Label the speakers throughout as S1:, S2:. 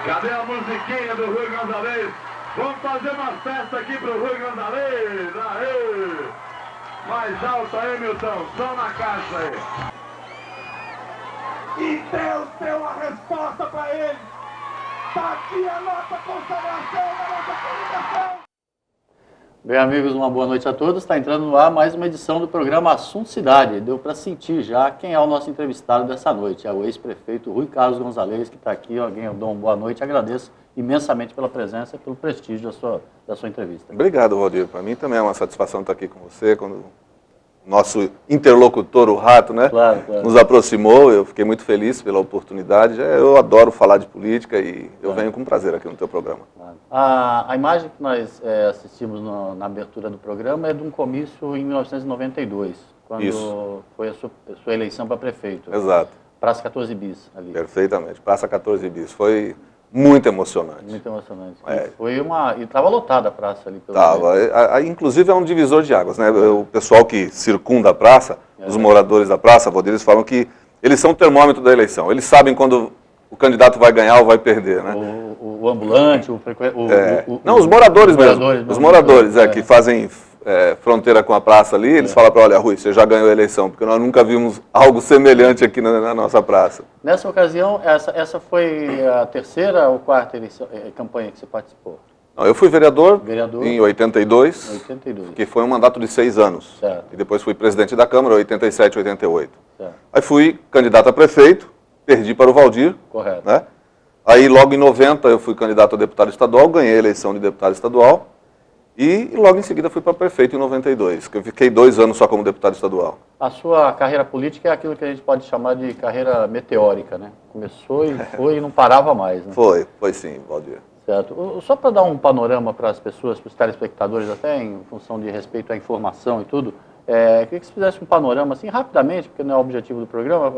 S1: Cadê a musiquinha do Rui Gonzalez? Vamos fazer uma festa aqui pro Rui Gonzalez. Aê! Mais alto aí, Milton. Som na caixa aí. E Deus deu a resposta pra ele. Tá aqui a nossa consagração, a nossa comunicação.
S2: Bem, amigos, uma boa noite a todos. Está entrando no ar mais uma edição do programa Assunto Cidade. Deu para sentir já quem é o nosso entrevistado dessa noite. É o ex-prefeito Rui Carlos Gonzalez, que está aqui. Alguém, eu dou uma boa noite. Agradeço imensamente pela presença e pelo prestígio da sua entrevista.
S3: Obrigado, Valdir. Para mim também é uma satisfação estar aqui com você, quando nosso interlocutor, o Rato, né,
S2: claro.
S3: nos aproximou. Eu fiquei muito feliz pela oportunidade. Eu adoro falar de política e eu venho com prazer aqui no teu programa.
S2: Claro. A imagem que nós assistimos na abertura do programa é de um comício em 1992, quando foi a sua eleição para prefeito.
S3: Exato.
S2: Praça 14 Bis ali.
S3: Perfeitamente. Praça 14 Bis. Foi muito emocionante.
S2: Muito emocionante. E estava lotada a praça ali.
S3: Estava. Inclusive é um divisor de águas, né? O pessoal que circunda a praça, os moradores da praça, eles falam que eles são o termômetro da eleição. Eles sabem quando o candidato vai ganhar ou vai perder, né?
S2: O ambulante,
S3: Não, os moradores mesmo. Os moradores, que fazem fronteira com a praça ali, eles falam para, olha, Rui, você já ganhou a eleição, porque nós nunca vimos algo semelhante aqui na nossa praça.
S2: Nessa ocasião, essa foi a terceira ou quarta campanha que você participou?
S3: Não, eu fui vereador em 82, que foi um mandato de 6 anos.
S2: Certo.
S3: E depois fui presidente da Câmara, 87, 88.
S2: Certo.
S3: Aí fui candidato a prefeito, perdi para o Valdir.
S2: Correto.
S3: Né? Aí logo em 90 eu fui candidato a deputado estadual, ganhei a eleição de deputado estadual. E logo em seguida fui para prefeito em 92, que eu fiquei 2 anos só como deputado estadual.
S2: A sua carreira política é aquilo que a gente pode chamar de carreira meteórica, né? Começou e foi e não parava mais, né?
S3: Foi sim, Valdir.
S2: Certo. Só para dar um panorama para as pessoas, para os telespectadores, até em função de respeito à informação e tudo, queria que você fizesse um panorama, assim, rapidamente, porque não é o objetivo do programa,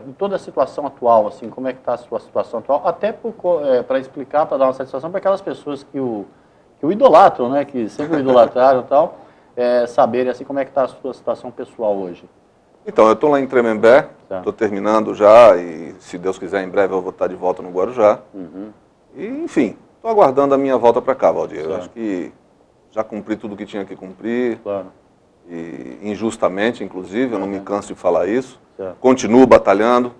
S2: de toda a situação atual, assim, como é que está a sua situação atual, até para explicar, para dar uma satisfação para aquelas pessoas que o idolatram, né, que sempre o idolatraram e tal, saberem assim como é que está a sua situação pessoal hoje.
S3: Então, eu estou lá em Tremembé, estou terminando já e, se Deus quiser, em breve eu vou estar de volta no Guarujá. E, enfim, estou aguardando a minha volta para cá, Valdir. Eu acho que já cumpri tudo o que tinha que cumprir, e injustamente, inclusive, eu não me canso de falar isso. Continuo batalhando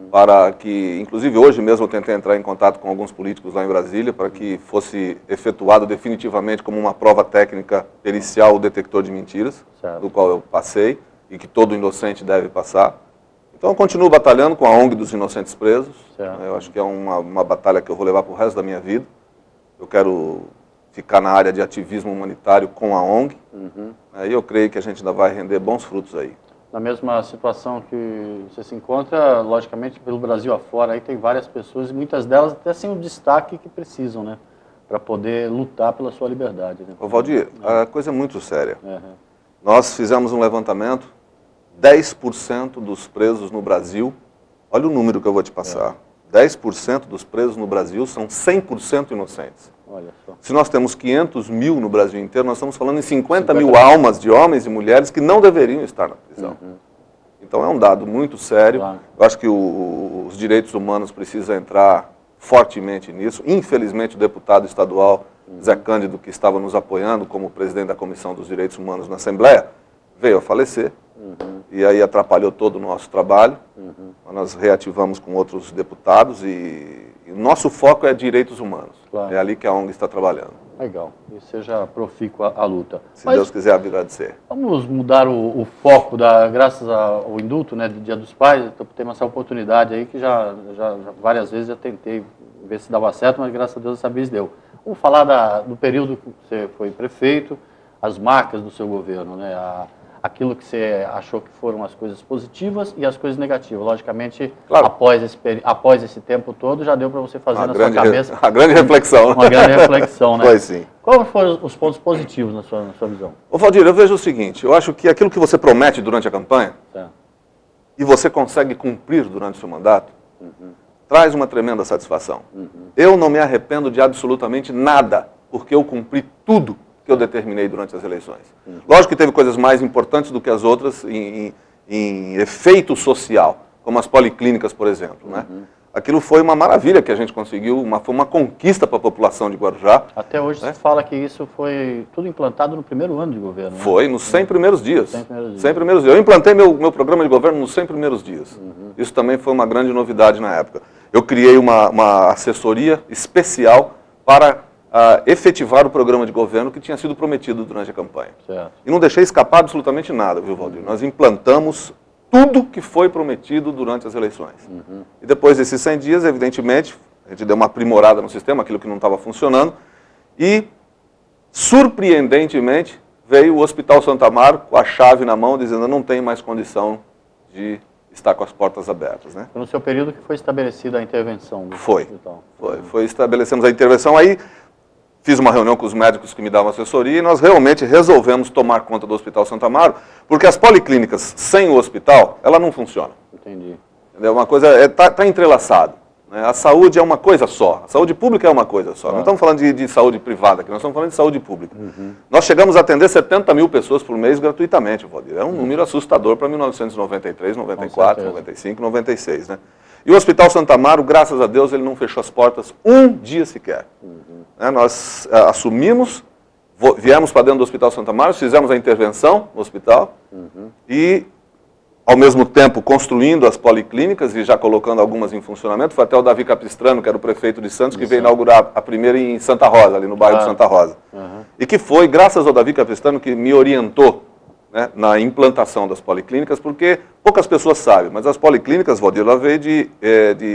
S3: para que, inclusive hoje mesmo eu tentei entrar em contato com alguns políticos lá em Brasília para que fosse efetuado definitivamente como uma prova técnica pericial o detector de mentiras, do qual eu passei e que todo inocente deve passar. Então eu continuo batalhando com a ONG dos Inocentes Presos. Eu acho que é uma batalha que eu vou levar para o resto da minha vida. Eu quero ficar na área de ativismo humanitário com a ONG. E eu creio que a gente ainda vai render bons frutos aí.
S2: Na mesma situação que você se encontra, logicamente, pelo Brasil afora, aí tem várias pessoas, e muitas delas até sem o destaque que precisam, né? Para poder lutar pela sua liberdade. Né?
S3: Ô Valdir, a coisa é muito séria. Nós fizemos um levantamento, 10% dos presos no Brasil, olha o número que eu vou te passar, 10% dos presos no Brasil são 100% inocentes.
S2: Olha só.
S3: Se nós temos 500 mil no Brasil inteiro, nós estamos falando em 50 mil almas de homens e mulheres que não deveriam estar na prisão. Então é um dado muito sério. Eu acho que os direitos humanos precisam entrar fortemente nisso. Infelizmente o deputado estadual Zé Cândido, que estava nos apoiando como presidente da Comissão dos Direitos Humanos na Assembleia, veio a falecer. E aí atrapalhou todo o nosso trabalho. Nós reativamos com outros deputados e o nosso foco é direitos humanos. É ali que a ONG está trabalhando.
S2: Legal. E seja profícua a luta.
S3: Se Deus quiser agradecer.
S2: Vamos mudar o foco, graças ao indulto, né, do Dia dos Pais. Temos essa oportunidade aí que já várias vezes já tentei ver se dava certo, mas graças a Deus dessa vez deu. Vamos falar do período que você foi prefeito, as marcas do seu governo, né? Aquilo que você achou que foram as coisas positivas e as coisas negativas. Logicamente, após esse tempo todo, já deu para você fazer na sua cabeça...
S3: A grande reflexão.
S2: Uma grande reflexão, né?
S3: Foi sim.
S2: Quais foram os pontos positivos na sua visão?
S3: Ô Valdir, eu vejo o seguinte, eu acho que aquilo que você promete durante a campanha, e você consegue cumprir durante o seu mandato, traz uma tremenda satisfação. Eu não me arrependo de absolutamente nada, porque eu cumpri tudo que eu determinei durante as eleições. Lógico que teve coisas mais importantes do que as outras em efeito social, como as policlínicas, por exemplo. Né? aquilo foi uma maravilha que a gente conseguiu, foi uma conquista para a população de Guarujá.
S2: Até hoje se fala que isso foi tudo implantado no primeiro ano de governo. Né?
S3: Foi, nos 100 primeiros dias.
S2: 100 primeiros dias.
S3: 100 primeiros dias. Eu implantei meu programa de governo nos 100 primeiros dias. Isso também foi uma grande novidade na época. Eu criei uma assessoria especial para efetivar o programa de governo que tinha sido prometido durante a campanha.
S2: Certo.
S3: E não deixei escapar absolutamente nada, viu, Valdir? Nós implantamos tudo que foi prometido durante as eleições. E depois desses 100 dias, evidentemente, a gente deu uma aprimorada no sistema, aquilo que não estava funcionando, e, surpreendentemente, veio o Hospital Santa Amaro com a chave na mão, dizendo: não tem mais condição de estar com as portas abertas. Né?
S2: Foi no seu período que foi estabelecida a intervenção do hospital.
S3: Estabelecemos a intervenção, aí fiz uma reunião com os médicos que me davam assessoria e nós realmente resolvemos tomar conta do Hospital Santa Amaro, porque as policlínicas sem o hospital, ela não funciona.
S2: Entendi.
S3: Entendeu? Uma coisa, está entrelaçado. Né? A saúde é uma coisa só, a saúde pública é uma coisa só. Não estamos falando de saúde privada aqui, nós estamos falando de saúde pública. Nós chegamos a atender 70 mil pessoas por mês gratuitamente, Valdir. É um número assustador para 1993, 94, 95, 96. Né? E o Hospital Santa Amaro, graças a Deus, ele não fechou as portas um dia sequer. Nós assumimos, viemos para dentro do Hospital Santa Amaro, fizemos a intervenção no hospital e, ao mesmo tempo, construindo as policlínicas e já colocando algumas em funcionamento. Foi até o Davi Capistrano, que era o prefeito de Santos, que veio inaugurar a primeira em Santa Rosa, ali no bairro de Santa Rosa. E que foi, graças ao Davi Capistrano, que me orientou, né, na implantação das policlínicas, porque poucas pessoas sabem, mas as policlínicas, Valdir, ela veio de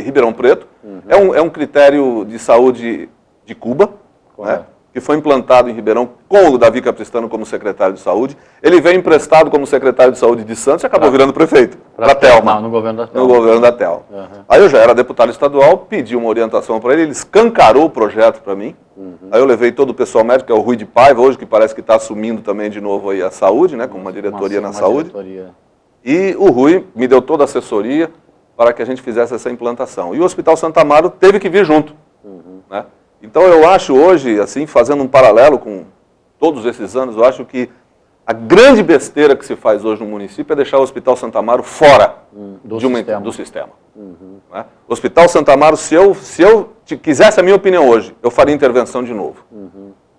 S3: Ribeirão Preto, é um critério de saúde de Cuba, né, que foi implantado em Ribeirão com o Davi Capistrano como secretário de saúde. Ele veio emprestado como secretário de saúde de Santos e acabou virando prefeito, para Thelma.
S2: No governo da Thelma.
S3: No governo da Thelma. Aí eu já era deputado estadual, pedi uma orientação para ele escancarou o projeto para mim. Aí eu levei todo o pessoal médico, que é o Rui de Paiva, hoje que parece que está assumindo também de novo aí a saúde, né, com uma diretoria na saúde. E o Rui me deu toda a assessoria para que a gente fizesse essa implantação. E o Hospital Santa Amaro teve que vir junto. Né? Então eu acho hoje, assim, fazendo um paralelo com todos esses anos, eu acho que a grande besteira que se faz hoje no município é deixar o Hospital Santa Amaro fora do sistema. Né? O Hospital Santa Amaro, se eu quisesse a minha opinião hoje, eu faria intervenção de novo.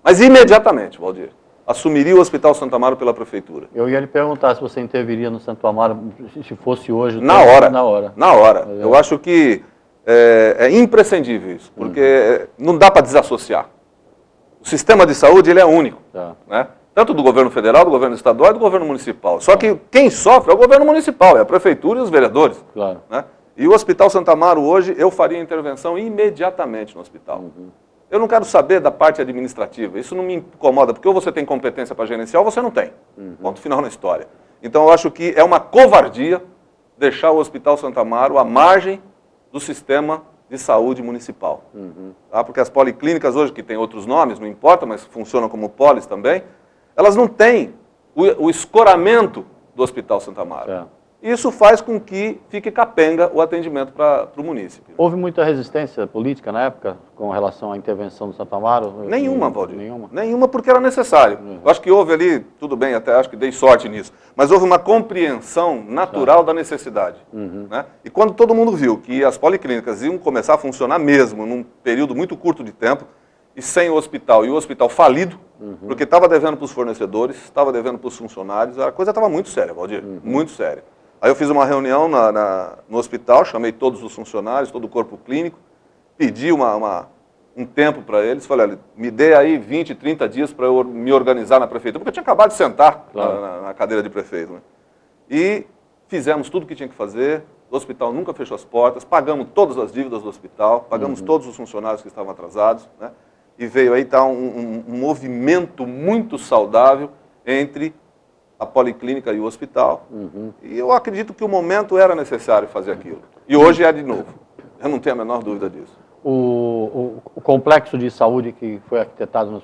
S3: Mas imediatamente, Valdir, assumiria o Hospital Santa Amaro pela prefeitura.
S2: Eu ia lhe perguntar se você interviria no Santo Amaro, se fosse hoje.
S3: Na hora. Eu acho que é imprescindível isso, porque não dá para desassociar. O sistema de saúde ele é único, né? Tanto do governo federal, do governo estadual e do governo municipal. Só que quem sofre é o governo municipal, é a prefeitura e os vereadores. Né? E o Hospital Santa Amaro hoje, eu faria intervenção imediatamente no hospital. Eu não quero saber da parte administrativa, isso não me incomoda, porque ou você tem competência para gerenciar ou você não tem. Ponto final na história. Então eu acho que é uma covardia deixar o Hospital Santa Amaro à margem do sistema de saúde municipal. Tá? Porque as policlínicas hoje, que têm outros nomes, não importa, mas funcionam como polis também, elas não têm o escoramento do Hospital Santa Amaro. Isso faz com que fique capenga o atendimento para o município.
S2: Houve muita resistência política na época com relação à intervenção do Santa Amaro?
S3: Nenhuma, Valdir. Nenhuma, porque era necessário. Eu acho que houve ali, tudo bem, até acho que dei sorte nisso, mas houve uma compreensão natural da necessidade. Né? E quando todo mundo viu que as policlínicas iam começar a funcionar mesmo, num período muito curto de tempo, e sem o hospital, e o hospital falido, porque estava devendo para os fornecedores, estava devendo para os funcionários, a coisa estava muito séria, Valdir, muito séria. Aí eu fiz uma reunião no hospital, chamei todos os funcionários, todo o corpo clínico, pedi um tempo para eles, falei, olha, me dê aí 20, 30 dias para eu me organizar na prefeitura, porque eu tinha acabado de sentar na cadeira de prefeito. Né? E fizemos tudo o que tinha que fazer, o hospital nunca fechou as portas, pagamos todas as dívidas do hospital, pagamos todos os funcionários que estavam atrasados, né? E veio aí um movimento muito saudável entre a policlínica e o hospital. E eu acredito que o momento era necessário fazer aquilo. E hoje é de novo. Eu não tenho a menor dúvida disso.
S2: O complexo de saúde que foi arquitetado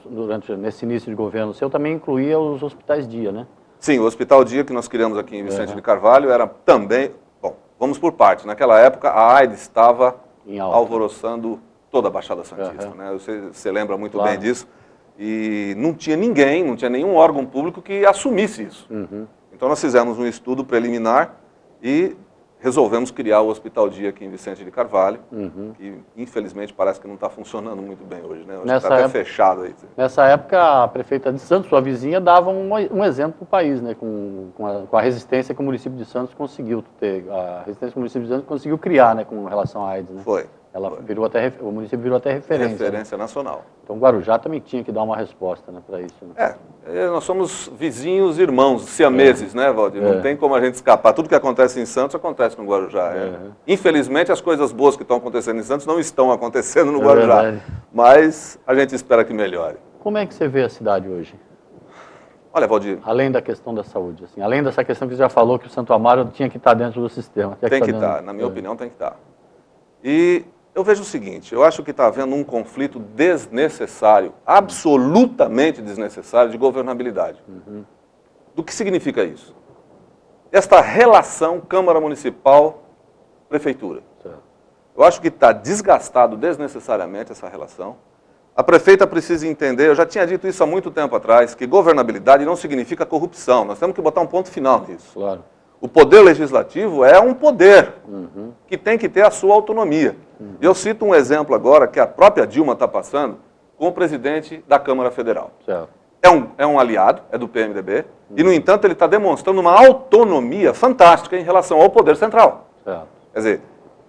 S2: nesse início de governo seu também incluía os hospitais dia, né? Sim,
S3: o Hospital Dia que nós criamos aqui em Vicente de Carvalho era também... Bom, vamos por partes. Naquela época a AIDS estava alvoroçando toda a Baixada Santista. Né? Você lembra muito bem disso. E não tinha ninguém, não tinha nenhum órgão público que assumisse isso. Então nós fizemos um estudo preliminar e resolvemos criar o Hospital Dia aqui em Vicente de Carvalho, que infelizmente parece que não está funcionando muito bem hoje, né? Está até fechado aí.
S2: Nessa época, a prefeita de Santos, sua vizinha, dava um exemplo para o país, né? Com a resistência que o município de Santos conseguiu ter, a resistência que o município de Santos conseguiu criar, né? Com relação à AIDS, né?
S3: Foi.
S2: O município virou até referência.
S3: Referência, né? Nacional.
S2: Então, Guarujá também tinha que dar uma resposta, né, para isso. Né?
S3: Nós somos vizinhos, irmãos, siameses, né, Valdir? Não tem como a gente escapar. Tudo que acontece em Santos acontece no Guarujá. Infelizmente, as coisas boas que estão acontecendo em Santos não estão acontecendo no Guarujá.
S2: Verdade.
S3: Mas a gente espera que melhore.
S2: Como é que você vê a cidade hoje?
S3: Olha, Valdir...
S2: Além da questão da saúde, assim, além dessa questão que você já falou, que o Santo Amaro tinha que estar dentro do sistema.
S3: Tem que estar, na minha opinião, tem que estar. E eu vejo o seguinte, eu acho que está havendo um conflito desnecessário, absolutamente desnecessário, de governabilidade. Do que significa isso? Esta relação Câmara Municipal-Prefeitura. Eu acho que está desgastado desnecessariamente essa relação. A prefeita precisa entender, eu já tinha dito isso há muito tempo atrás, que governabilidade não significa corrupção. Nós temos que botar um ponto final nisso.
S2: Claro.
S3: O poder legislativo é um poder que tem que ter a sua autonomia. Eu cito um exemplo agora que a própria Dilma está passando com o presidente da Câmara Federal.
S2: Certo.
S3: É um aliado, é do PMDB, e, no entanto, ele está demonstrando uma autonomia fantástica em relação ao poder central.
S2: Certo.
S3: Quer dizer,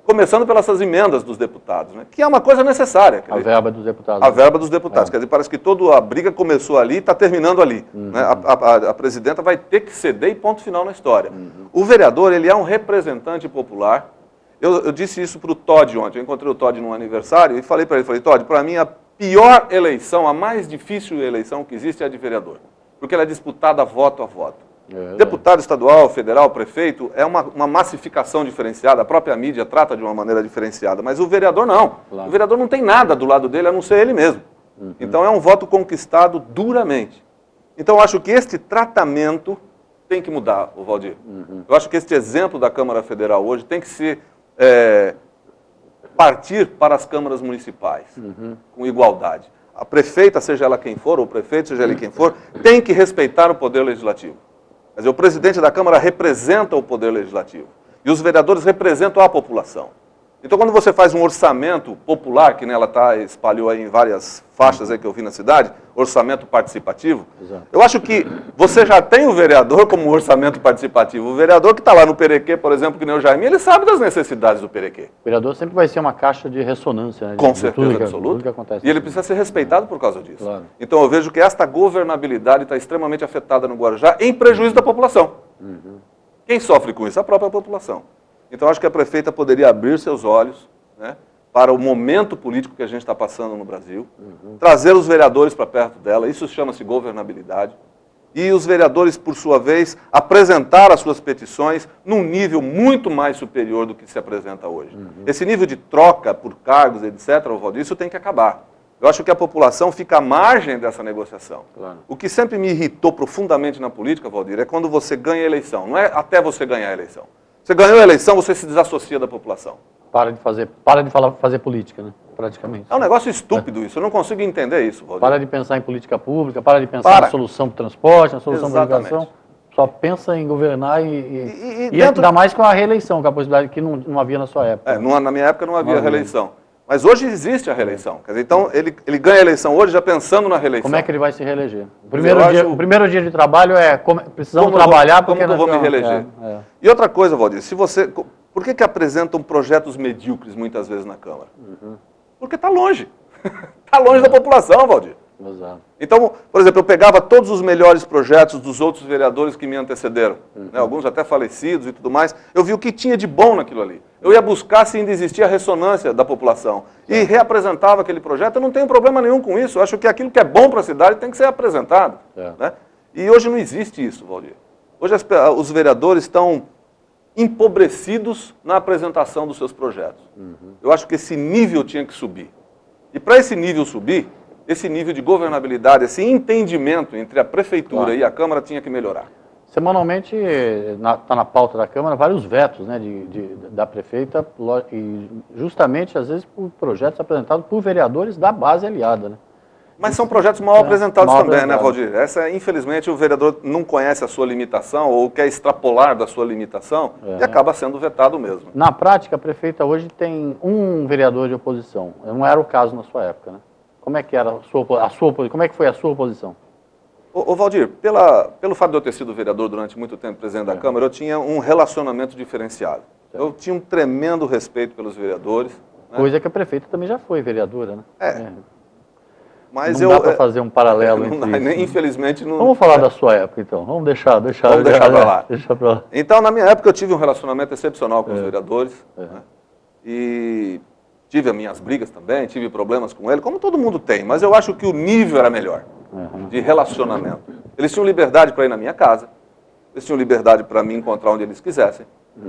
S3: começando pelas emendas dos deputados, né, que é uma coisa necessária.
S2: A verba dos deputados.
S3: A verba dos deputados. Quer dizer, parece que toda a briga começou ali e está terminando ali. Né? A presidenta vai ter que ceder e ponto final na história. O vereador, ele é um representante popular. Eu disse isso para o Todd ontem. Eu encontrei o Todd num aniversário e falei para ele, Todd, para mim a pior eleição, a mais difícil eleição que existe é a de vereador. Porque ela é disputada voto a voto. Deputado estadual, federal, prefeito, é uma massificação diferenciada, a própria mídia trata de uma maneira diferenciada, mas o vereador não. Claro. O vereador não tem nada do lado dele a não ser ele mesmo. Então é um voto conquistado duramente. Então eu acho que este tratamento tem que mudar, Valdir. Eu acho que este exemplo da Câmara Federal hoje tem que ser partir para as câmaras municipais, com igualdade. A prefeita, seja ela quem for, ou o prefeito, seja ele quem for, tem que respeitar o poder legislativo. Quer dizer, o presidente da Câmara representa o poder legislativo. E os vereadores representam a população. Então, quando você faz um orçamento popular, que ela espalhou aí em várias faixas aí que eu vi na cidade, orçamento participativo, eu acho que você já tem o vereador como um orçamento participativo. O vereador que está lá no Perequê, por exemplo, que nem o Jaime, ele sabe das necessidades do Perequê.
S2: O vereador sempre vai ser uma caixa de ressonância. Né?
S3: Com certeza absoluta. E ele precisa ser respeitado por causa disso. Claro. Então, eu vejo que esta governabilidade está extremamente afetada no Guarujá, em prejuízo da população. Quem sofre com isso? A própria população. Então, acho que a prefeita poderia abrir seus olhos, né, para o momento político que a gente está passando no Brasil, trazer os vereadores para perto dela, isso chama-se governabilidade, e os vereadores, por sua vez, apresentar as suas petições num nível muito mais superior do que se apresenta hoje. Esse nível de troca por cargos, etc., Valdir, isso tem que acabar. Eu acho que a população fica à margem dessa negociação. Claro. O que sempre me irritou profundamente na política, Valdir, é quando você ganha a eleição, não é até você ganhar a eleição. Você ganhou a eleição, você se desassocia da população.
S2: Para de fazer política, né? Praticamente.
S3: É um negócio estúpido isso, eu não consigo entender isso, Valdir.
S2: Para de pensar em política pública, para de pensar na solução para o transporte, na solução para a educação. Só pensa em governar e ainda mais com a reeleição, com a possibilidade que não havia na sua época.
S3: Na minha época não havia reeleição. Mas hoje existe a reeleição. Quer dizer, então, ele ganha a eleição hoje já pensando na reeleição.
S2: Como é que ele vai se reeleger? O primeiro dia de trabalho é precisamos trabalhar porque
S3: eu vou me reeleger. E outra coisa, Valdir, por que apresentam projetos medíocres muitas vezes na Câmara? Porque está longe. Está longe da população, Valdir.
S2: Exato.
S3: Então, por exemplo, eu pegava todos os melhores projetos dos outros vereadores que me antecederam, né, alguns até falecidos e tudo mais, eu vi o que tinha de bom naquilo ali. Eu ia buscar se ainda existia a ressonância da população e reapresentava aquele projeto. Eu não tenho problema nenhum com isso, eu acho que aquilo que é bom para a cidade tem que ser apresentado. Né? E hoje não existe isso, Valdir. Hoje os vereadores estão empobrecidos na apresentação dos seus projetos. Eu acho que esse nível tinha que subir. E para esse nível subir, esse nível de governabilidade, esse entendimento entre a prefeitura e a Câmara tinha que melhorar.
S2: Semanalmente está na pauta da Câmara vários vetos, né, da prefeita, e justamente às vezes por projetos apresentados por vereadores da base aliada. Né?
S3: Mas são projetos mal apresentados
S2: mal
S3: também,
S2: apresentados.
S3: né, Valdir? Essa, infelizmente, o vereador não conhece a sua limitação ou quer extrapolar da sua limitação e acaba sendo vetado mesmo.
S2: Na prática, a prefeita hoje tem um vereador de oposição. Não era o caso na sua época, né? Como é que era como é que foi a sua oposição?
S3: Ô Valdir, pelo fato de eu ter sido vereador durante muito tempo, presidente da Câmara, eu tinha um relacionamento diferenciado. Eu tinha um tremendo respeito pelos vereadores. Né?
S2: Coisa que a prefeita também já foi vereadora, né?
S3: Mas
S2: não dá para fazer um paralelo entre isso.
S3: Infelizmente não...
S2: Vamos falar da sua época, então. Vamos deixar
S3: pra lá.
S2: Deixa pra lá.
S3: Então, na minha época, eu tive um relacionamento excepcional com os vereadores. Né? E tive as minhas brigas também, tive problemas com ele, como todo mundo tem. Mas eu acho que o nível era melhor de relacionamento. Eles tinham liberdade para ir na minha casa. Eles tinham liberdade para me encontrar onde eles quisessem.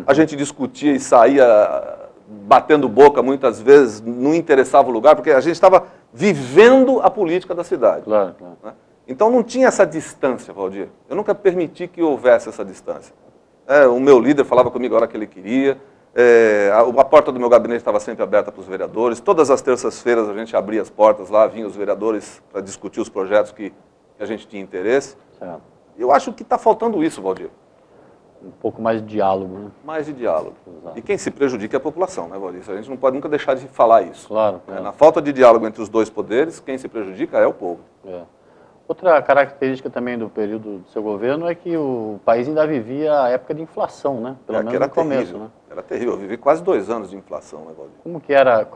S3: A gente discutia e saía batendo boca muitas vezes, não interessava o lugar, porque a gente estava vivendo a política da cidade.
S2: Claro.
S3: Né? Então não tinha essa distância, Valdir. Eu nunca permiti que houvesse essa distância. O meu líder falava comigo a hora que ele queria, a porta do meu gabinete estava sempre aberta para os vereadores, todas as terças-feiras a gente abria as portas lá, vinham os vereadores para discutir os projetos que a gente tinha interesse.
S2: Certo.
S3: Eu acho que está faltando isso, Valdir.
S2: Um pouco mais de diálogo, né?
S3: Mais de diálogo.
S2: Exato.
S3: E quem se prejudica é a população, né, Valdir? A gente não pode nunca deixar de falar isso.
S2: Claro.
S3: Na falta de diálogo entre os dois poderes, quem se prejudica é o povo.
S2: Outra característica também do período do seu governo é que o país ainda vivia a época de inflação, né? Pelo menos no começo,
S3: terrível,
S2: né?
S3: Era terrível. Eu vivi quase 2 anos de inflação, né, Valdir?
S2: Como que era?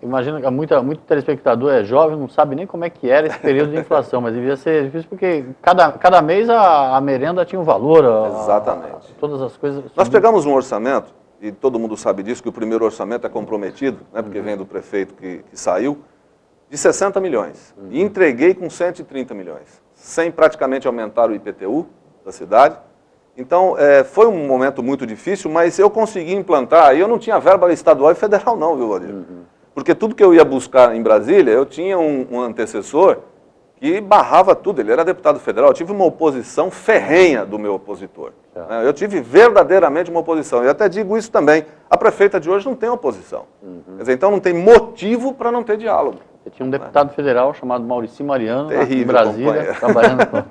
S2: Imagina que muito telespectador é jovem, não sabe nem como é que era esse período de inflação, mas devia ser difícil porque cada mês a merenda tinha um valor.
S3: Exatamente.
S2: Todas as coisas.
S3: Nós pegamos um orçamento, e todo mundo sabe disso, que o primeiro orçamento é comprometido, né, porque vem do prefeito que saiu, de 60 milhões. E entreguei com 130 milhões, sem praticamente aumentar o IPTU da cidade. Então, foi um momento muito difícil, mas eu consegui implantar, e eu não tinha verba estadual e federal não, viu, Valdir? Porque tudo que eu ia buscar em Brasília, eu tinha um antecessor que barrava tudo, ele era deputado federal, eu tive uma oposição ferrenha do meu opositor. Eu tive verdadeiramente uma oposição, e até digo isso também, a prefeita de hoje não tem oposição. Quer dizer, então não tem motivo para não ter diálogo.
S2: Você tinha um deputado federal chamado Maurici Mariano,
S3: terrível,
S2: em Brasília, trabalhando com...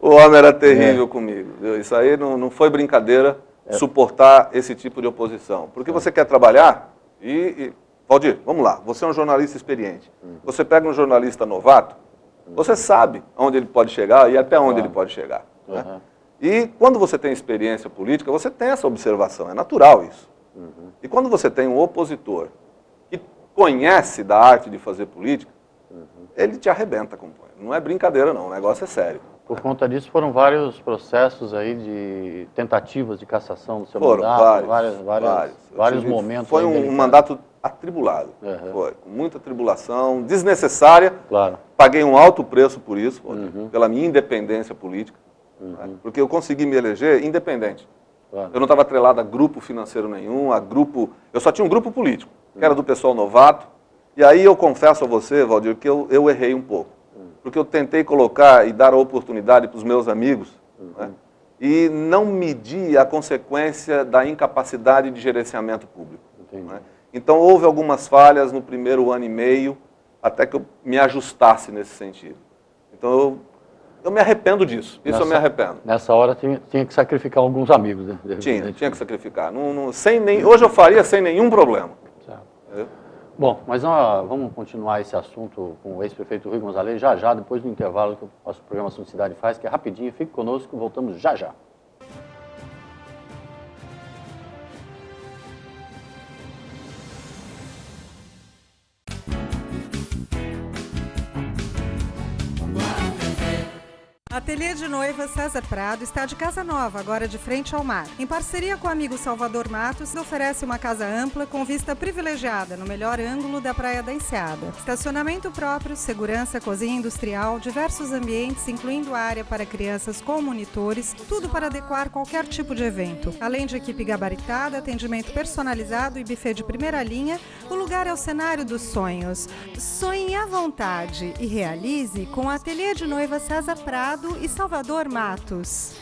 S3: O homem era terrível comigo. Isso aí não foi brincadeira suportar esse tipo de oposição. Porque você quer trabalhar Valdir, vamos lá, você é um jornalista experiente. Você pega um jornalista novato, você sabe onde ele pode chegar e até onde ele pode chegar. Né? E quando você tem experiência política, você tem essa observação, é natural isso. E quando você tem um opositor que conhece da arte de fazer política, ele te arrebenta, companheiro. Não é brincadeira não, o negócio é sério.
S2: Por conta disso, foram vários processos aí de tentativas de cassação do seu
S3: Foram
S2: mandato,
S3: vários
S2: momentos.
S3: Foi um mandato atribulado, foi, com muita tribulação, desnecessária.
S2: Claro.
S3: Paguei um alto preço por isso, pela minha independência política, né? Porque eu consegui me eleger independente.
S2: Claro.
S3: Eu não estava atrelado a grupo financeiro nenhum, eu só tinha um grupo político, que era do pessoal novato. E aí eu confesso a você, Valdir, que eu errei um pouco. Porque eu tentei colocar e dar a oportunidade para os meus amigos, né? E não medi a consequência da incapacidade de gerenciamento público. Né? Então houve algumas falhas no primeiro ano e meio, até que eu me ajustasse nesse sentido. Então eu me arrependo disso, eu me arrependo.
S2: Nessa hora tinha que sacrificar alguns amigos, né?
S3: Tinha que sacrificar. Hoje eu faria sem nenhum problema.
S2: Bom, mas vamos continuar esse assunto com o ex-prefeito Rui Gonzalez já, depois do intervalo que o nosso programa Assunto Cidade faz, que é rapidinho. Fique conosco, voltamos já.
S4: Ateliê de Noiva César Prado está de casa nova, agora de frente ao mar. Em parceria com o amigo Salvador Matos, oferece uma casa ampla com vista privilegiada no melhor ângulo da Praia da Enseada. Estacionamento próprio, segurança, cozinha industrial, diversos ambientes, incluindo área para crianças com monitores, tudo para adequar qualquer tipo de evento. Além de equipe gabaritada, atendimento personalizado e buffet de primeira linha, o lugar é o cenário dos sonhos. Sonhe à vontade e realize com o Ateliê de Noiva César Prado e Salvador Matos.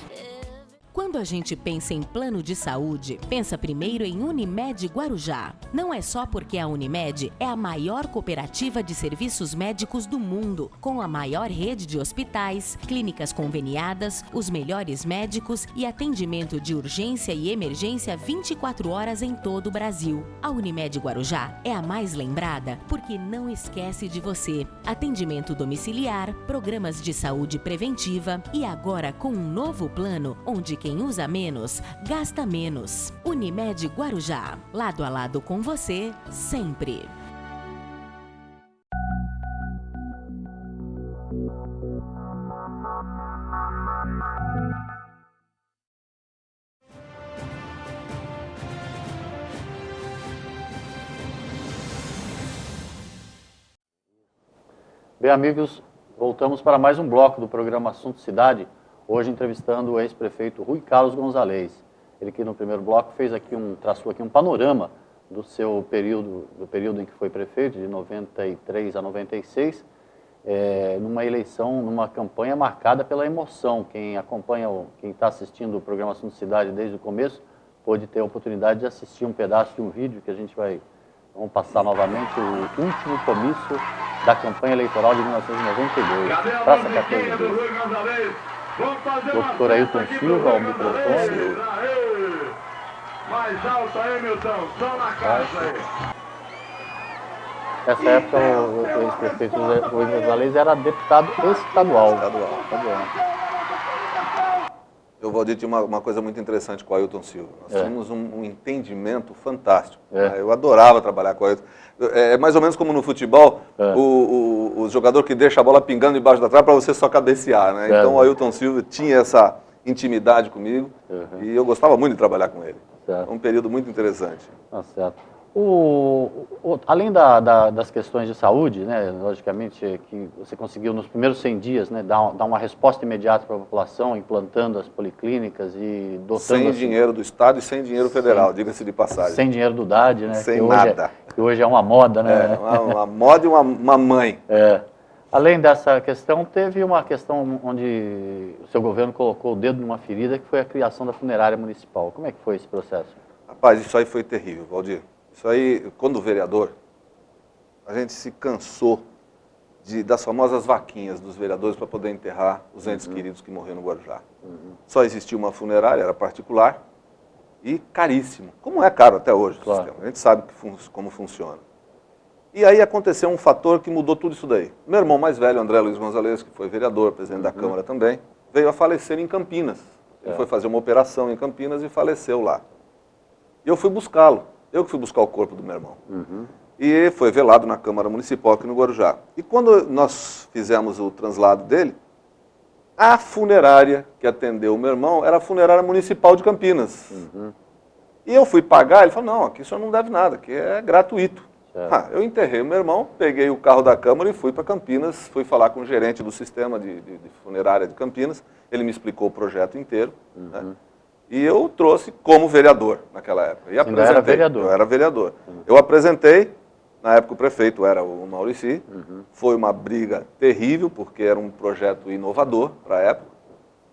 S5: Quando a gente pensa em plano de saúde, pensa primeiro em Unimed Guarujá. Não é só porque a Unimed é a maior cooperativa de serviços médicos do mundo, com a maior rede de hospitais, clínicas conveniadas, os melhores médicos e atendimento de urgência e emergência 24 horas em todo o Brasil. A Unimed Guarujá é a mais lembrada porque não esquece de você. Atendimento domiciliar, programas de saúde preventiva e agora com um novo plano onde quem usa menos, gasta menos. Unimed Guarujá, lado a lado com você, sempre.
S2: Bem, amigos, voltamos para mais um bloco do programa Assunto Cidade, hoje entrevistando o ex-prefeito Rui Carlos Gonzalez. Ele que no primeiro bloco traçou aqui um panorama do seu período, em que foi prefeito, de 93 a 96, numa eleição, numa campanha marcada pela emoção. Quem está assistindo o programa Assunto Cidade desde o começo, pôde ter a oportunidade de assistir um pedaço de um vídeo que vamos passar novamente, o último comício da campanha eleitoral de 1992. Praça 14 de Doutor Ailton Silva ao microfone.
S1: Mais alto aí, Milton. Som na casa aí.
S2: Nessa época, o ex-prefeito Rui Gonzalez era deputado estadual.
S3: Eu, Valdir, tinha uma coisa muito interessante com o Ailton Silva. Nós tínhamos um entendimento fantástico. Eu adorava trabalhar com o Ailton. É mais ou menos como no futebol, o jogador que deixa a bola pingando embaixo da trave para você só cabecear, né? Então o Ailton Silva tinha essa intimidade comigo e eu gostava muito de trabalhar com ele. Certo. Um período muito interessante.
S2: Tá certo. Além das questões de saúde, né, logicamente, que você conseguiu nos primeiros 100 dias, né, dar uma resposta imediata para a população, implantando as policlínicas e dotando...
S3: Sem dinheiro do Estado e sem dinheiro federal, diga-se de passagem.
S2: Sem dinheiro do DAD, né?
S3: Sem nada.
S2: Que hoje é uma moda, né?
S3: Uma moda e uma mãe.
S2: Além dessa questão, teve uma questão onde o seu governo colocou o dedo numa ferida, que foi a criação da funerária municipal. Como é que foi esse processo?
S3: Rapaz, isso aí foi terrível, Valdir. Isso aí, quando vereador, a gente se cansou das famosas vaquinhas dos vereadores para poder enterrar os entes queridos que morreram no Guarujá. Só existia uma funerária, era particular e caríssimo, como é caro até hoje o sistema. A gente sabe como funciona. E aí aconteceu um fator que mudou tudo isso daí. Meu irmão mais velho, André Luiz Gonzalez, que foi vereador, presidente da Câmara também, veio a falecer em Campinas. Ele foi fazer uma operação em Campinas e faleceu lá. E eu fui buscá-lo. Eu que fui buscar o corpo do meu irmão. E foi velado na Câmara Municipal aqui no Guarujá. E quando nós fizemos o translado dele, a funerária que atendeu o meu irmão era a funerária municipal de Campinas. E eu fui pagar, ele falou, não, aqui o senhor não deve nada, aqui é gratuito. Eu enterrei o meu irmão, peguei o carro da Câmara e fui para Campinas, fui falar com o gerente do sistema de funerária de Campinas, ele me explicou o projeto inteiro, né? E eu trouxe como vereador naquela época. E apresentei.
S2: Era vereador.
S3: Eu era vereador. Eu apresentei, na época o prefeito era o Maurici, foi uma briga terrível, porque era um projeto inovador para a época.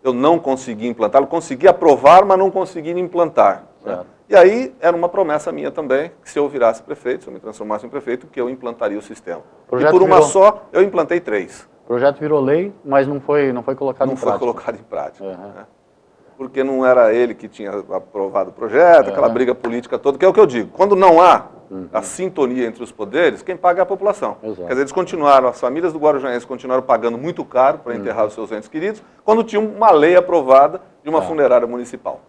S3: Eu não consegui implantá-lo, consegui aprovar, mas não consegui implantar. Né? E aí era uma promessa minha também, que se eu virasse prefeito, se eu me transformasse em prefeito, que eu implantaria o sistema. E por uma só, eu implantei 3.
S2: O projeto virou lei, mas não foi colocado em prática.
S3: Não foi colocado em prática. Né? Porque não era ele que tinha aprovado o projeto, aquela briga política toda, que é o que eu digo. Quando não há a sintonia entre os poderes, quem paga é a população. Quer dizer, eles continuaram, as famílias do Guarujaense continuaram pagando muito caro para enterrar os seus entes queridos, quando tinha uma lei aprovada de uma funerária municipal.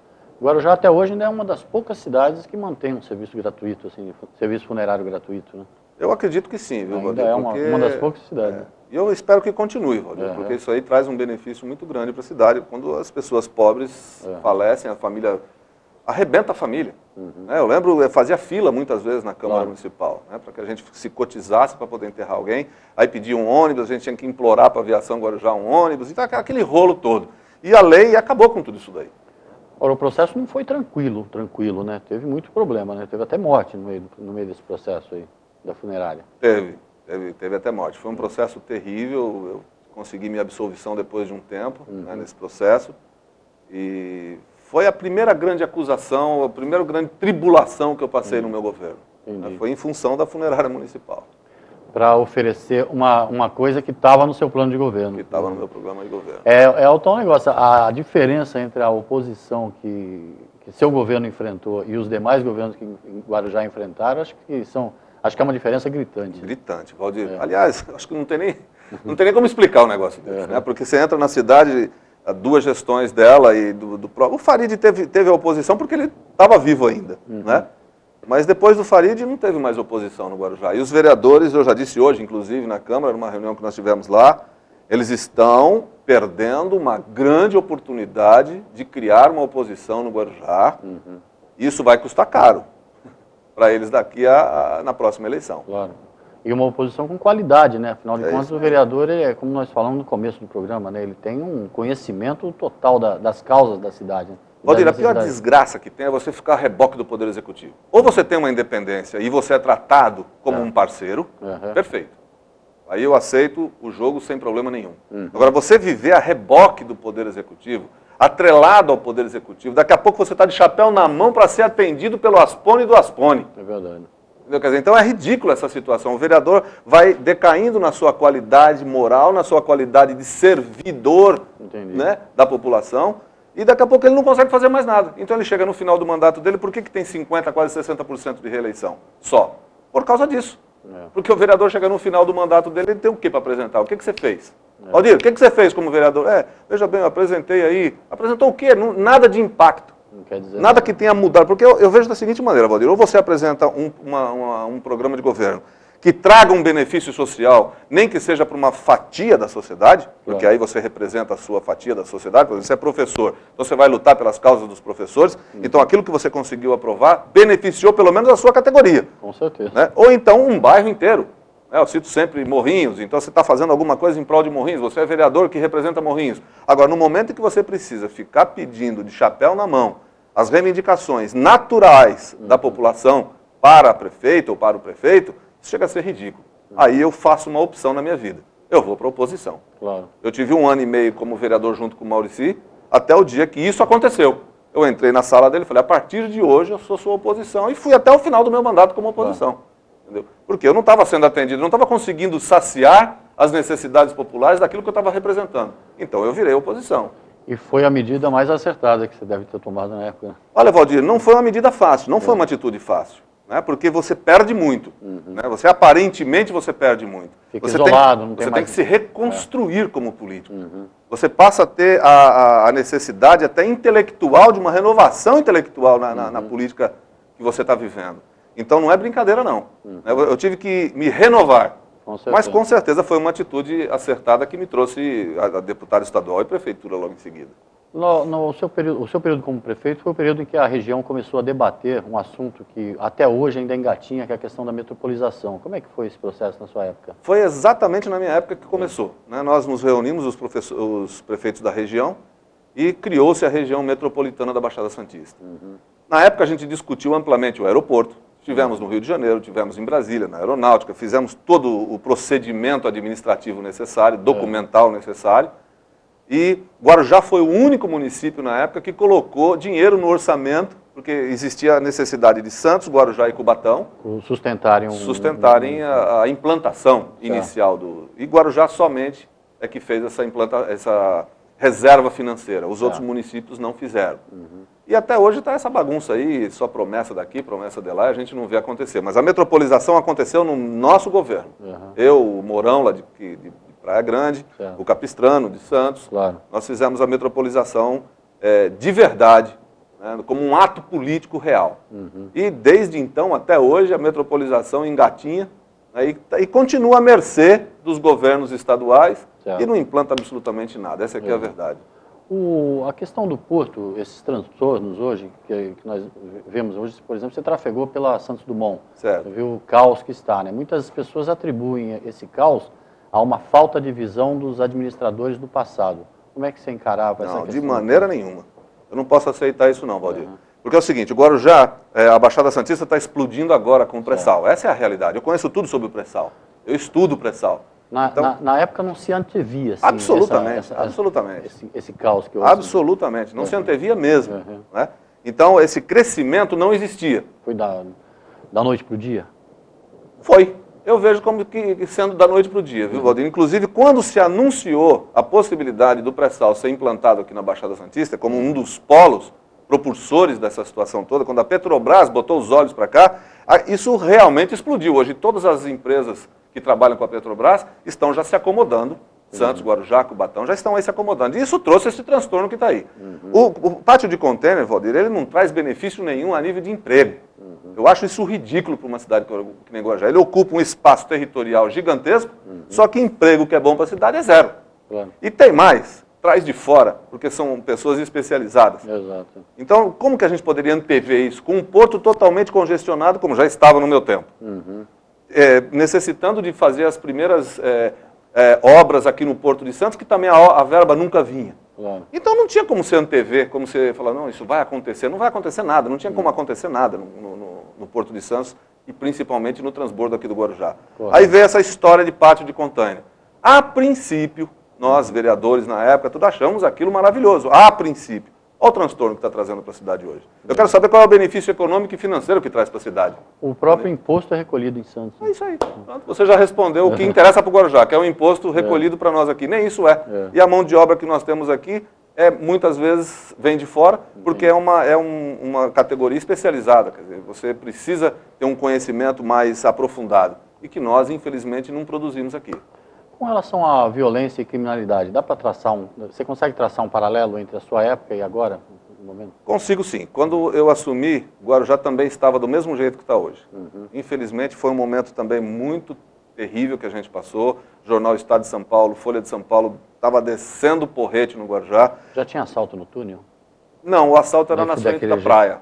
S2: Guarujá até hoje ainda é uma das poucas cidades que mantém um serviço gratuito, assim, serviço funerário gratuito, né?
S3: Eu acredito que sim, viu, Valdir?
S2: É uma das poucas cidades.
S3: E eu espero que continue, Valdir, porque isso aí traz um benefício muito grande para a cidade. Quando as pessoas pobres falecem, a família arrebenta a família. Eu lembro, eu fazia fila muitas vezes na Câmara Municipal, né, para que a gente se cotizasse para poder enterrar alguém. Aí pedia um ônibus, a gente tinha que implorar para a aviação Guarujá um ônibus, então aquele rolo todo. E a lei acabou com tudo isso daí.
S2: Ora, o processo não foi tranquilo, né? Teve muito problema, né? Teve até morte no meio desse processo aí, da funerária.
S3: Teve até morte. Foi um processo terrível, eu consegui minha absolvição depois de um tempo, né, nesse processo. E foi a primeira grande acusação, a primeira grande tribulação que eu passei no meu governo.
S2: Entendi.
S3: Foi em função da funerária municipal.
S2: Para oferecer uma coisa que estava no seu plano de governo.
S3: Que estava no meu programa de governo.
S2: É o tal negócio, a diferença entre a oposição que seu governo enfrentou e os demais governos que em Guarujá enfrentaram, acho que é uma diferença gritante.
S3: Gritante, Valdir. Aliás, acho que não tem nem como explicar um negócio desse, né? Porque você entra na cidade, duas gestões dela e do próprio... O Farid teve a oposição porque ele estava vivo ainda, né? Mas depois do Farid não teve mais oposição no Guarujá. E os vereadores, eu já disse hoje, inclusive, na Câmara, numa reunião que nós tivemos lá, eles estão perdendo uma grande oportunidade de criar uma oposição no Guarujá. Isso vai custar caro para eles daqui na próxima eleição.
S2: Claro. E uma oposição com qualidade, né? Afinal de contas, o vereador, como nós falamos no começo do programa, né? Ele tem um conhecimento total das causas da cidade. Né?
S3: Valdir, a pior desgraça que tem é você ficar a reboque do Poder Executivo. Ou você tem uma independência e você é tratado como um parceiro, perfeito. Aí eu aceito o jogo sem problema nenhum. Agora, você viver a reboque do Poder Executivo, atrelado ao Poder Executivo, daqui a pouco você está de chapéu na mão para ser atendido pelo Aspone e do Aspone.
S2: É verdade.
S3: Entendeu? Quer dizer, então é ridícula essa situação. O vereador vai decaindo na sua qualidade moral, na sua qualidade de servidor, né, da população, e daqui a pouco ele não consegue fazer mais nada. Então ele chega no final do mandato dele, por que tem 50%, quase 60% de reeleição? Só. Por causa disso. Porque o vereador chega no final do mandato dele, ele tem o que para apresentar? O que você fez? Valdir, o que você fez como vereador? Veja bem, eu apresentei aí. Apresentou o quê? Nada de impacto.
S2: Não quer dizer
S3: nada que tenha mudado. Porque eu vejo da seguinte maneira, Valdir, ou você apresenta um programa de governo que traga um benefício social, nem que seja para uma fatia da sociedade, porque aí você representa a sua fatia da sociedade, por exemplo, você é professor, então você vai lutar pelas causas dos professores, então aquilo que você conseguiu aprovar beneficiou pelo menos a sua categoria.
S2: Com certeza.
S3: Né? Ou então um bairro inteiro. Eu cito sempre Morrinhos, então você está fazendo alguma coisa em prol de Morrinhos, você é vereador que representa Morrinhos. Agora, no momento em que você precisa ficar pedindo de chapéu na mão as reivindicações naturais da população para a prefeita ou para o prefeito, isso chega a ser ridículo. Aí eu faço uma opção na minha vida. Eu vou para a oposição.
S2: Claro.
S3: Eu tive 1 ano e meio como vereador junto com o Maurici, até o dia que isso aconteceu. Eu entrei na sala dele e falei, a partir de hoje eu sou sua oposição, e fui até o final do meu mandato como oposição. Entendeu? Porque eu não estava sendo atendido, não estava conseguindo saciar as necessidades populares daquilo que eu estava representando. Então eu virei oposição.
S2: E foi a medida mais acertada que você deve ter tomado na época.
S3: Olha, Valdir, não foi uma medida fácil, não foi uma atitude fácil. Né? Porque você perde muito. Né? Você aparentemente você perde muito.
S2: Fica
S3: você
S2: isolado, não tem
S3: Você
S2: mais...
S3: tem que se reconstruir como político. Você passa a ter a necessidade até intelectual, de uma renovação intelectual na política que você está vivendo. Então não é brincadeira não. Eu tive que me renovar. Mas com certeza foi uma atitude acertada que me trouxe a deputada estadual e prefeitura logo em seguida.
S2: O seu período como prefeito foi o período em que a região começou a debater um assunto que até hoje ainda engatinha, que é a questão da metropolização. Como é que foi esse processo na sua época?
S3: Foi exatamente na minha época que começou. Né? Nós nos reunimos, os prefeitos da região, e criou-se a região metropolitana da Baixada Santista. Na época a gente discutiu amplamente o aeroporto. Tivemos no Rio de Janeiro, tivemos em Brasília, na Aeronáutica, fizemos todo o procedimento administrativo necessário, documental necessário. E Guarujá foi o único município na época que colocou dinheiro no orçamento, porque existia a necessidade de Santos, Guarujá e Cubatão
S2: sustentarem
S3: a implantação inicial do... E Guarujá somente é que fez essa reserva financeira. Os outros municípios não fizeram. E até hoje está essa bagunça aí, só promessa daqui, promessa de lá, a gente não vê acontecer. Mas a metropolização aconteceu no nosso governo. Eu, o Mourão, lá de Praia Grande, o Capistrano, de Santos, nós fizemos a metropolização de verdade, né, como um ato político real. E desde então, até hoje, a metropolização engatinha, né, e continua à mercê dos governos estaduais e não implanta absolutamente nada. Essa aqui é a verdade.
S2: A questão do porto, esses transtornos hoje, que nós vemos hoje, por exemplo, você trafegou pela Santos Dumont,
S3: certo.
S2: Você viu o caos que está, né? Muitas pessoas atribuem esse caos a uma falta de visão dos administradores do passado. Como é que você encarava essa questão?
S3: De maneira nenhuma. Eu não posso aceitar isso não, Valdir. Porque é o seguinte, o Guarujá, a Baixada Santista está explodindo agora com o pré-sal. Essa é a realidade. Eu conheço tudo sobre o pré-sal. Eu estudo o pré-sal.
S2: Na época não se antevia, assim,
S3: absolutamente.
S2: Esse caos que houve.
S3: Absolutamente, não se antevia mesmo. Né? Então, esse crescimento não existia.
S2: Foi da noite para o dia?
S3: Foi. Eu vejo como que sendo da noite para o dia, viu, Valdir? Inclusive, quando se anunciou a possibilidade do pré-sal ser implantado aqui na Baixada Santista, como um dos polos propulsores dessa situação toda, quando a Petrobras botou os olhos para cá, isso realmente explodiu. Hoje, todas as empresas que trabalham com a Petrobras estão já se acomodando. Santos, Guarujá, Cubatão, já estão aí se acomodando. E isso trouxe esse transtorno que está aí. O pátio de contêiner, Valdir, ele não traz benefício nenhum a nível de emprego. Eu acho isso ridículo para uma cidade que nem Guarujá. Ele ocupa um espaço territorial gigantesco, só que emprego que é bom para a cidade é zero. E tem mais, traz de fora, porque são pessoas especializadas.
S2: Exato.
S3: Então, como que a gente poderia antever isso? Com um porto totalmente congestionado, como já estava no meu tempo. Necessitando de fazer as primeiras obras aqui no Porto de Santos, que também a verba nunca vinha. Então não tinha como você antever, como você falar, não, isso vai acontecer. Não vai acontecer nada, não tinha como acontecer nada no Porto de Santos e principalmente no transbordo aqui do Guarujá. Aí veio essa história de pátio de contêiner. A princípio, nós, vereadores na época, tudo achamos aquilo maravilhoso. A princípio. Olha o transtorno que está trazendo para a cidade hoje. Eu quero saber qual é o benefício econômico e financeiro que traz para a cidade.
S2: O próprio imposto é recolhido em Santos.
S3: É isso aí. Pronto, você já respondeu o que interessa para o Guarujá, que é o imposto recolhido para nós aqui. Nem isso é. E a mão de obra que nós temos aqui, muitas vezes vem de fora, porque é uma categoria especializada. Quer dizer, você precisa ter um conhecimento mais aprofundado. E que nós, infelizmente, não produzimos aqui.
S2: Com relação à violência e criminalidade, dá para traçar você consegue traçar um paralelo entre a sua época e agora? No momento?
S3: Consigo sim. Quando eu assumi, o Guarujá também estava do mesmo jeito que está hoje. Infelizmente foi um momento também muito terrível que a gente passou. Jornal Estado de São Paulo, Folha de São Paulo, estava descendo porrete no Guarujá.
S2: Já tinha assalto no túnel?
S3: Não, o assalto era na frente da praia.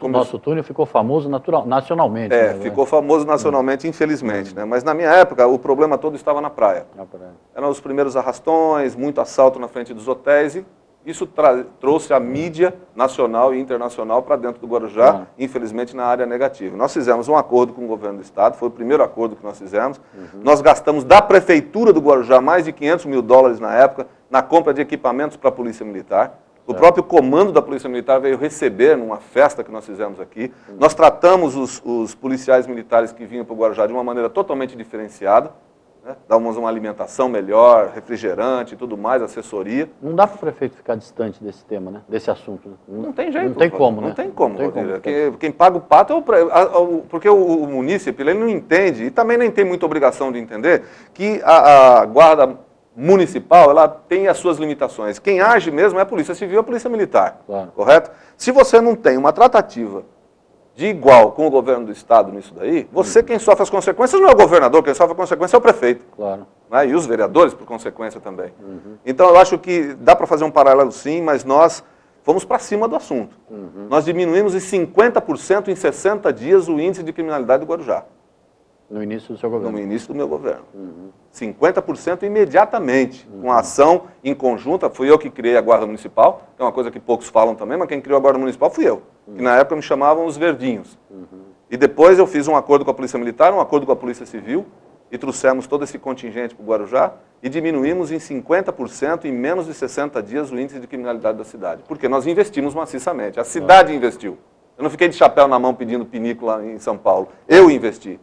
S2: O nosso túnel ficou famoso nacionalmente.
S3: Ficou famoso nacionalmente, infelizmente. Né? Mas na minha época, o problema todo estava na praia. Eram os primeiros arrastões, muito assalto na frente dos hotéis e isso trouxe a mídia nacional e internacional para dentro do Guarujá, infelizmente na área negativa. Nós fizemos um acordo com o governo do estado, foi o primeiro acordo que nós fizemos. Nós gastamos da prefeitura do Guarujá mais de $500 mil na época na compra de equipamentos para a Polícia Militar. O próprio comando da Polícia Militar veio receber numa festa que nós fizemos aqui. Nós tratamos os policiais militares que vinham para o Guarujá de uma maneira totalmente diferenciada. Né? Dávamos uma alimentação melhor, refrigerante e tudo mais, assessoria.
S2: Não dá para o prefeito ficar distante desse tema, né? Desse assunto.
S3: Não tem jeito.
S2: Não tem como, né?
S3: Não tem como. Quem paga o pato é porque o munícipe ele não entende, e também nem tem muita obrigação de entender, que a guarda municipal, ela tem as suas limitações. Quem age mesmo é a Polícia Civil e a Polícia Militar, correto? Se você não tem uma tratativa de igual com o governo do estado nisso daí, você quem sofre as consequências não é o governador, quem sofre a consequência é o prefeito. Né? E os vereadores, por consequência, também. Então, eu acho que dá para fazer um paralelo sim, mas nós fomos para cima do assunto. Nós diminuímos em 50% em 60 dias o índice de criminalidade do Guarujá.
S2: No início do seu governo?
S3: No início do meu governo. 50% imediatamente, com a ação em conjunta. Fui eu que criei a Guarda Municipal, é uma coisa que poucos falam também, mas quem criou a Guarda Municipal fui eu, que na época me chamavam os verdinhos. E depois eu fiz um acordo com a Polícia Militar, um acordo com a Polícia Civil, e trouxemos todo esse contingente para o Guarujá, e diminuímos em 50% em menos de 60 dias o índice de criminalidade da cidade. Porque nós investimos maciçamente, a cidade investiu. Eu não fiquei de chapéu na mão pedindo pinico lá em São Paulo, eu investi.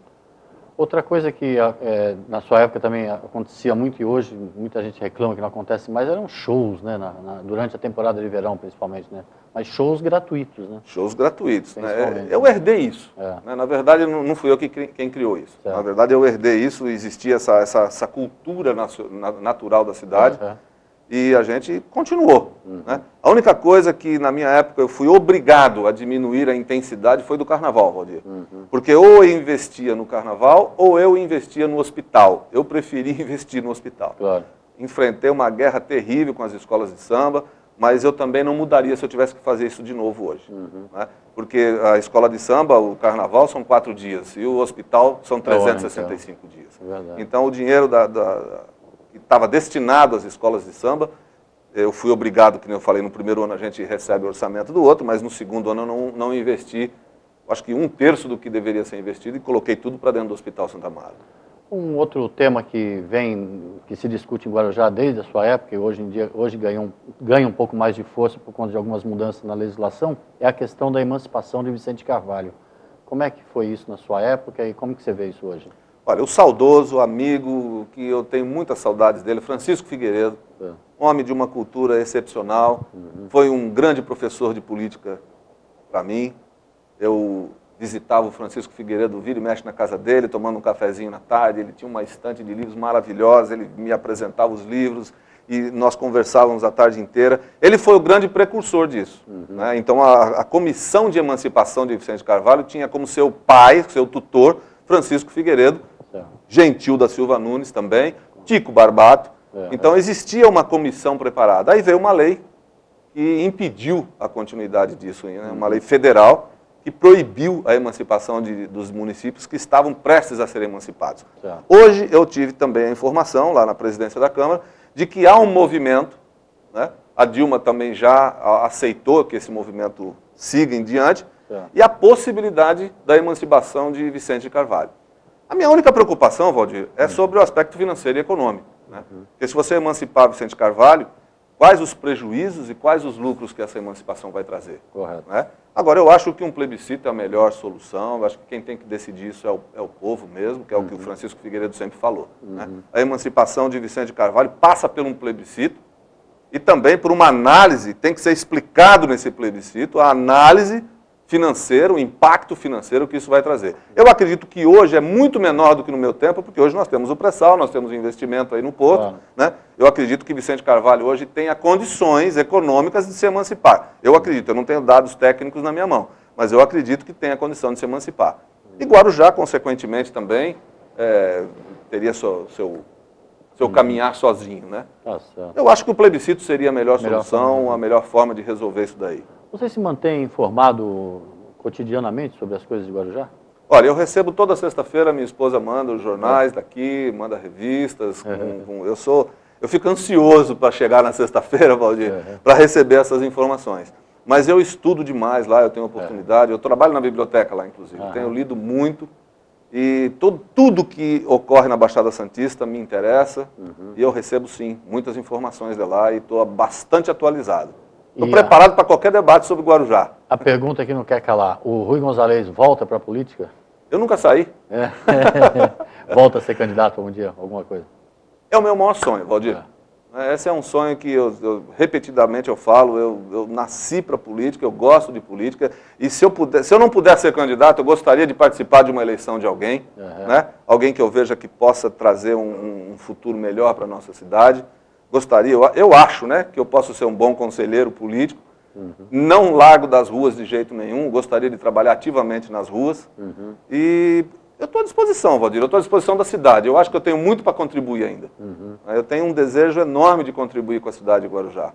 S2: Outra coisa que na sua época também acontecia muito e hoje muita gente reclama que não acontece mais, eram shows, né? Durante a temporada de verão, principalmente, né? Mas shows gratuitos, né?
S3: Shows gratuitos, né? Eu herdei isso. Né? Na verdade, não fui eu quem criou isso. Na verdade, eu herdei isso, existia essa cultura natural da cidade. E a gente continuou. Né? A única coisa que, na minha época, eu fui obrigado a diminuir a intensidade foi do carnaval, Valdir. Porque ou eu investia no carnaval, ou eu investia no hospital. Eu preferi investir no hospital. Enfrentei uma guerra terrível com as escolas de samba, mas eu também não mudaria se eu tivesse que fazer isso de novo hoje. Né? Porque a escola de samba, o carnaval, são 4 dias, e o hospital são 365 dias. Então, o dinheiro que estava destinado às escolas de samba, eu fui obrigado, como eu falei, no primeiro ano a gente recebe o orçamento do outro, mas no segundo ano eu não investi, acho que 1/3 do que deveria ser investido, e coloquei tudo para dentro do Hospital Santa Amaro.
S2: Um outro tema que se discute em Guarujá desde a sua época, e hoje ganha um pouco mais de força por conta de algumas mudanças na legislação, é a questão da emancipação de Vicente Carvalho. Como é que foi isso na sua época e como que você vê isso hoje?
S3: Olha, o saudoso amigo, que eu tenho muitas saudades dele, Francisco Figueiredo, homem de uma cultura excepcional, foi um grande professor de política para mim. Eu visitava o Francisco Figueiredo, vira e mexe na casa dele, tomando um cafezinho na tarde, ele tinha uma estante de livros maravilhosa, ele me apresentava os livros e nós conversávamos a tarde inteira. Ele foi o grande precursor disso. Né? Então a Comissão de Emancipação de Vicente Carvalho tinha como seu pai, seu tutor, Francisco Figueiredo, Gentil da Silva Nunes também, Tico Barbato. Então existia uma comissão preparada. Aí veio uma lei que impediu a continuidade disso, né? Uma lei federal que proibiu a emancipação dos municípios que estavam prestes a serem emancipados. Hoje eu tive também a informação, lá na presidência da Câmara, de que há um movimento, né? A Dilma também já aceitou que esse movimento siga em diante, e a possibilidade da emancipação de Vicente Carvalho. A minha única preocupação, Valdir, é sobre o aspecto financeiro e econômico. Né? Porque se você emancipar Vicente Carvalho, quais os prejuízos e quais os lucros que essa emancipação vai trazer?
S2: Correto.
S3: Né? Agora, eu acho que um plebiscito é a melhor solução, eu acho que quem tem que decidir isso é o povo mesmo, que é o que o Francisco Figueiredo sempre falou. Né? A emancipação de Vicente Carvalho passa por um plebiscito e também por uma análise, tem que ser explicado nesse plebiscito, a análise financeira, o impacto financeiro que isso vai trazer. Eu acredito que hoje é muito menor do que no meu tempo, porque hoje nós temos o pré-sal, nós temos o investimento aí no porto. Né? Eu acredito que Vicente Carvalho hoje tenha condições econômicas de se emancipar. Eu acredito, eu não tenho dados técnicos na minha mão, mas eu acredito que tem a condição de se emancipar. E Guarujá, consequentemente, também teria seu caminhar sozinho. Né? Eu acho que o plebiscito seria a melhor solução, a melhor forma de resolver isso daí.
S2: Você se mantém informado cotidianamente sobre as coisas de Guarujá?
S3: Olha, eu recebo toda sexta-feira, minha esposa manda os jornais daqui, manda revistas. Eu fico ansioso para chegar na sexta-feira, Valdir, para receber essas informações. Mas eu estudo demais lá, eu tenho oportunidade, eu trabalho na biblioteca lá, inclusive, tenho lido muito. E tudo que ocorre na Baixada Santista me interessa, e eu recebo, sim, muitas informações de lá e estou bastante atualizado. Estou preparado para qualquer debate sobre Guarujá.
S2: A pergunta que não quer calar, o Rui Gonzalez volta para a política?
S3: Eu nunca saí.
S2: Volta a ser candidato algum dia, alguma coisa?
S3: É o meu maior sonho, Valdir. Esse é um sonho que repetidamente eu falo, eu nasci para a política, eu gosto de política, e se eu não puder ser candidato, eu gostaria de participar de uma eleição de alguém, né? Alguém que eu veja que possa trazer um futuro melhor para a nossa cidade. Gostaria, eu acho, né, que eu posso ser um bom conselheiro político, não largo das ruas de jeito nenhum, gostaria de trabalhar ativamente nas ruas, e eu estou à disposição, Valdir, eu estou à disposição da cidade, eu acho que eu tenho muito para contribuir ainda. Eu tenho um desejo enorme de contribuir com a cidade de Guarujá,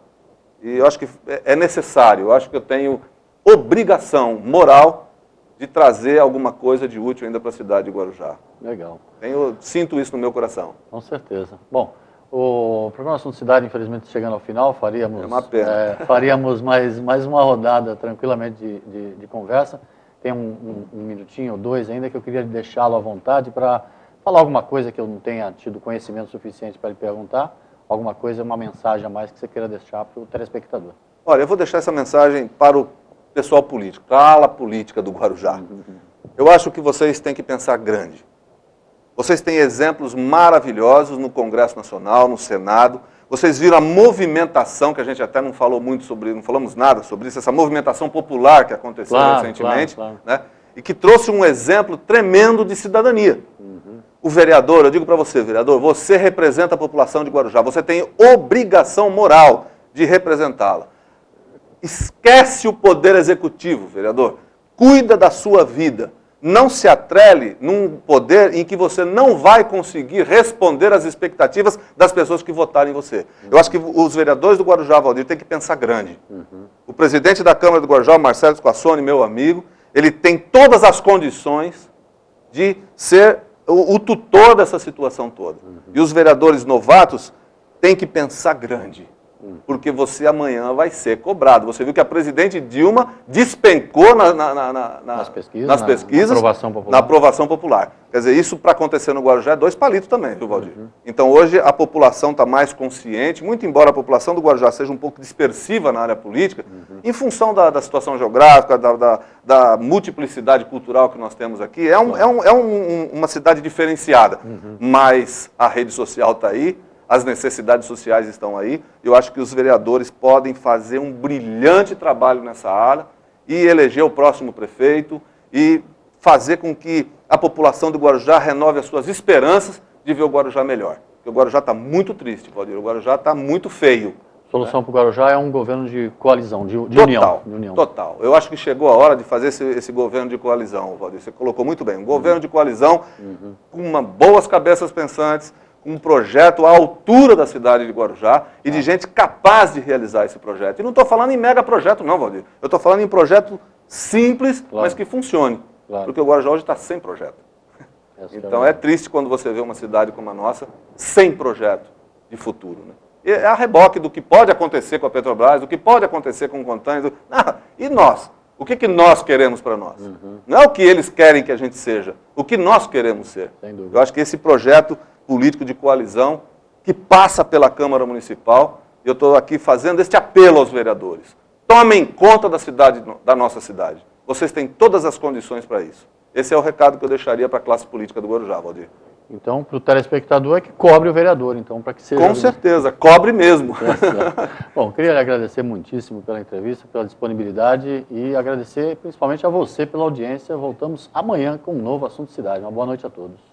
S3: e eu acho que é necessário, eu acho que eu tenho obrigação moral de trazer alguma coisa de útil ainda para a cidade de Guarujá.
S2: Legal.
S3: Sinto isso no meu coração.
S2: Com certeza. Bom, o programa Assunto Cidade, infelizmente, chegando ao final, faríamos, faríamos mais uma rodada tranquilamente de conversa. Tem um minutinho ou dois ainda que eu queria deixá-lo à vontade para falar alguma coisa que eu não tenha tido conhecimento suficiente para lhe perguntar, alguma coisa, uma mensagem a mais que você queira deixar para o telespectador.
S3: Olha, eu vou deixar essa mensagem para o pessoal político, para a ala política do Guarujá. Eu acho que vocês têm que pensar grande. Vocês têm exemplos maravilhosos no Congresso Nacional, no Senado. Vocês viram a movimentação, que a gente até não falou muito sobre, não falamos nada sobre isso, essa movimentação popular que aconteceu recentemente, né? E que trouxe um exemplo tremendo de cidadania. O vereador, eu digo para você, vereador, você representa a população de Guarujá, você tem obrigação moral de representá-la. Esquece o poder executivo, vereador. Cuida da sua vida. Não se atrele num poder em que você não vai conseguir responder às expectativas das pessoas que votaram em você. Eu acho que os vereadores do Guarujá, Valdir, têm que pensar grande. O presidente da Câmara do Guarujá, Marcelo Squassoni, meu amigo, ele tem todas as condições de ser o tutor dessa situação toda. E os vereadores novatos têm que pensar grande. porque você amanhã vai ser cobrado. Você viu que a presidente Dilma despencou nas pesquisas, na aprovação popular. Quer dizer, isso para acontecer no Guarujá é 2 palitos também, viu, Valdir? Então hoje a população está mais consciente, muito embora a população do Guarujá seja um pouco dispersiva na área política, em função da situação geográfica, da multiplicidade cultural que nós temos aqui, é uma cidade diferenciada, mas a rede social está aí, as necessidades sociais estão aí, eu acho que os vereadores podem fazer um brilhante trabalho nessa área e eleger o próximo prefeito e fazer com que a população do Guarujá renove as suas esperanças de ver o Guarujá melhor. Porque o Guarujá está muito triste, Valdir, o Guarujá está muito feio.
S2: A solução para o Guarujá é um governo de coalizão, de união.
S3: Total. Eu acho que chegou a hora de fazer esse governo de coalizão, Valdir. Você colocou muito bem. Um governo de coalizão com boas cabeças pensantes, com um projeto à altura da cidade de Guarujá e de gente capaz de realizar esse projeto. E não estou falando em mega projeto não, Valdir. Eu estou falando em projeto simples, mas que funcione. Porque o Guarujá hoje está sem projeto. Então é triste quando você vê uma cidade como a nossa sem projeto de futuro. Né? É a reboque do que pode acontecer com a Petrobras, do que pode acontecer com o Container. E nós? O que nós queremos para nós? Não é o que eles querem que a gente seja, o que nós queremos ser. Eu acho que esse projeto político de coalizão que passa pela Câmara Municipal, eu estou aqui fazendo este apelo aos vereadores. Tomem conta da nossa cidade. Vocês têm todas as condições para isso. Esse é o recado que eu deixaria para a classe política do Guarujá, Valdir.
S2: Então, para o telespectador é que cobre o vereador, então, para que seja...
S3: Com certeza, cobre mesmo.
S2: Bom, queria lhe agradecer muitíssimo pela entrevista, pela disponibilidade e agradecer principalmente a você pela audiência. Voltamos amanhã com um novo Assunto Cidade. Uma boa noite a todos.